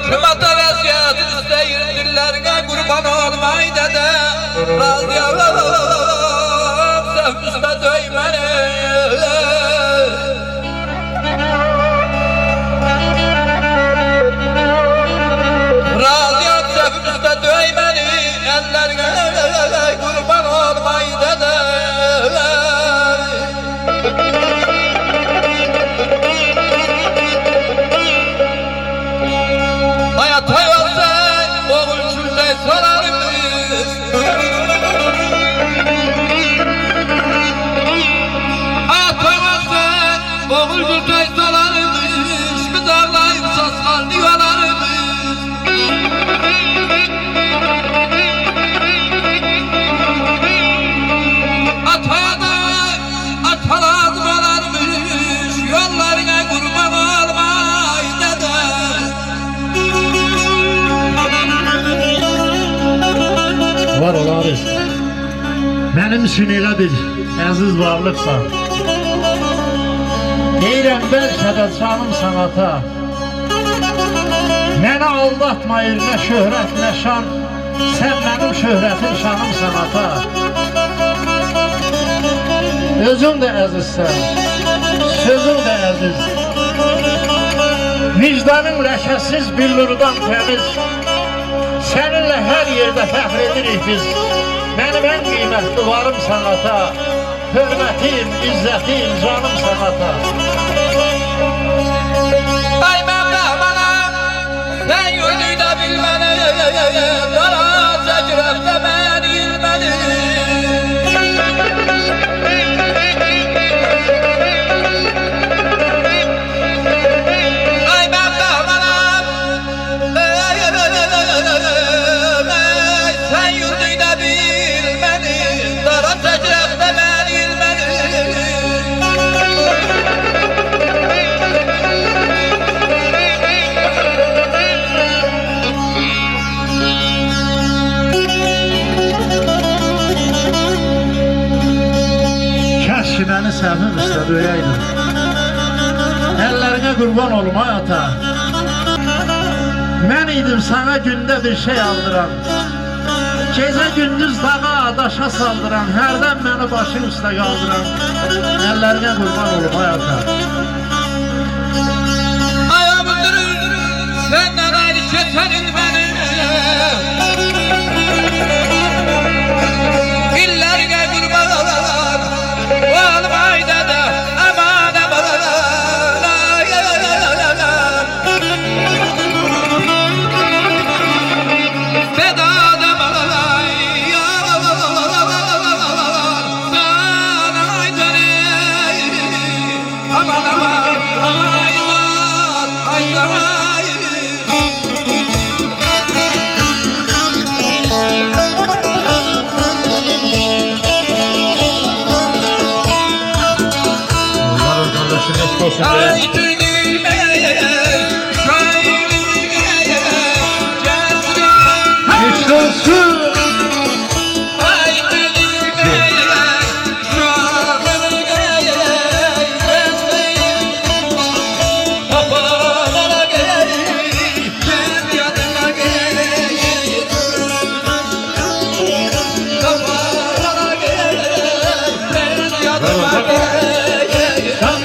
Hükümete vesiyet isteyin dillerine kurban olmayı dede. Razıyalım sevgüste döymeni. Razıyalım sevgüste döymeni. Ellerine kurban olmayı dede. Hayat hayatsa oğul çürde sorarımız. Hayat hayatsa oğul çürde sorarımız. Biz ağlayıp saslan divalarımız. Ataya atalar vararmış. Yollarına kurban olmay dede. Var olarız. Benim için elə bir əziz varlıqsan. Deyirəm bəlkə də canım sanata. Mənə aldatmayır nə şöhrət nə şan. Sən mənim şöhrətim şanım sanata. Özün də əzizsən, sözün də əziz. Vicdanın ləkəsiz, billurdan təmiz. Seninle her yerde fəxr edirik biz. Mənim ən qiymətli varım sanata. Hörmətim, izzətim, canım sanata. Ay Mevlamana, sen yüzü de bilmeni. Dara çekirek de beni ilmeni. Ay Mevlamana, sen yüzü de bilmeni. Dara çekirek de beni ilmeni. Kəş ki məni sənin üstə döyəydin. Əllərinə qurban olum ay ata. Mən idim sana gündə bir şey aldıran. Gecə gündüz dağa daşa saldıran. Hərdən məni başın üstə qaldıran. Əllərinə qurban olum ay ata. Ayağımı durur, senden ayrı keserin beni. İllerine kurban olmayı dede. Aman aman. Ay, ay, ay, ay, ay, ay. Feda aman, ay, sana ay dene. Aman aman, ay, ay, ay. Allah kardeşim eşk olsun Ay diye. düğme, Eşk olsun. ay düğme, kafalara gel, kendi yanına gel, kafalara gel, kendi yanına gel.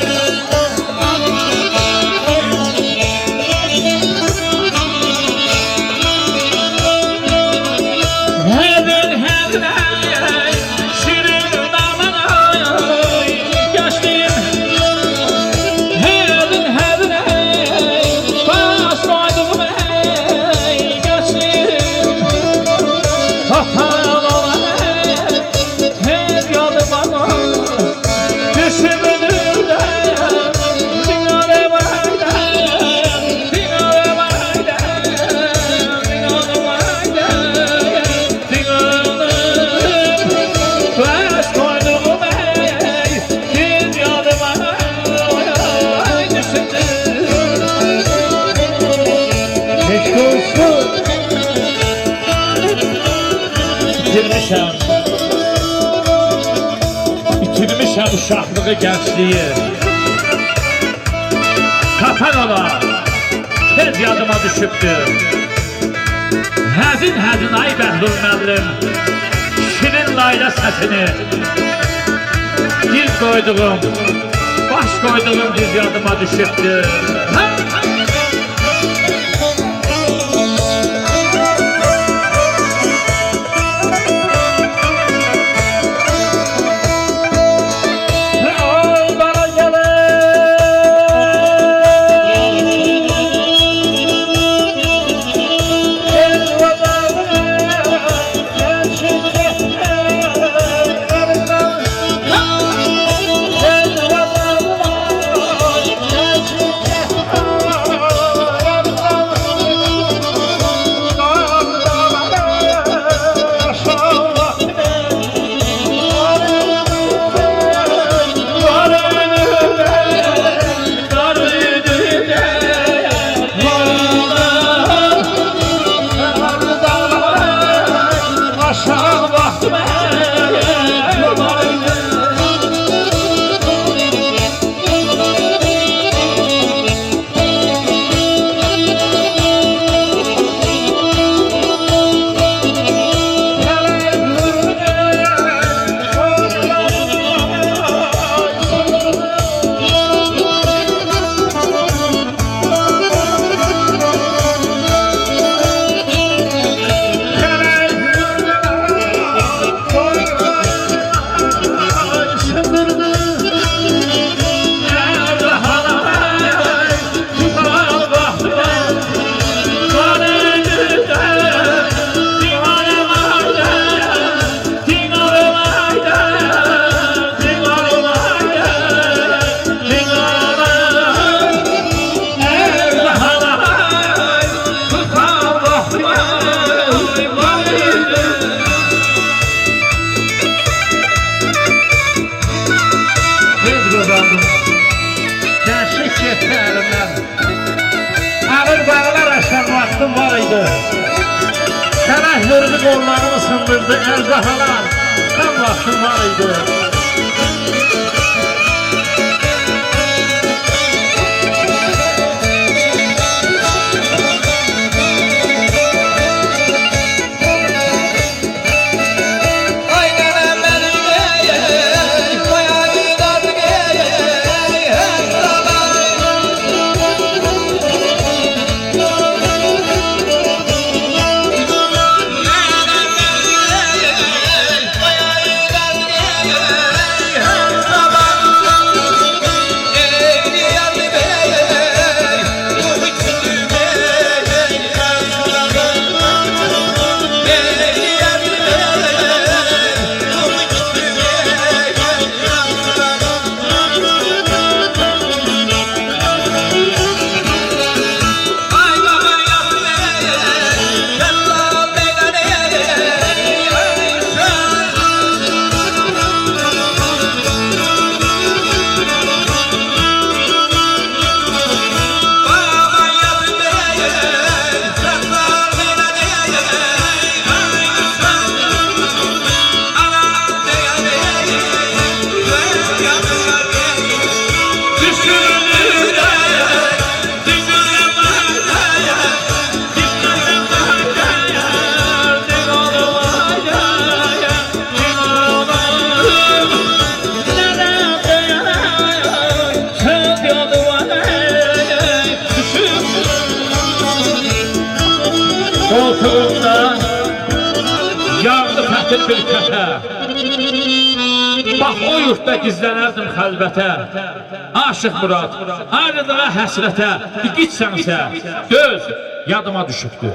Bitirmişəm uşaqlığı, gəncliyi. Kapan ola, tez yadıma düşübdü. Həzin həzin ay Bəhlul müəllim, şirin layla səsini, dil koyduğum, baş koyduğum düz yadıma düşübdü. Gençlik getdi əlimdən. Ağır bağlar aşan vaxtım var idi. Sənə hürdü qollarımı sındırdı ərzahalar. Tam vaxtım var idi. Koltuğumda yağdı fətir bir kətə. Bax o yurtda gizlənərdim xəlvətə. Aşıq Murad, ayrılığa həsrətə, gitsənsə, göz yadıma düşübdü.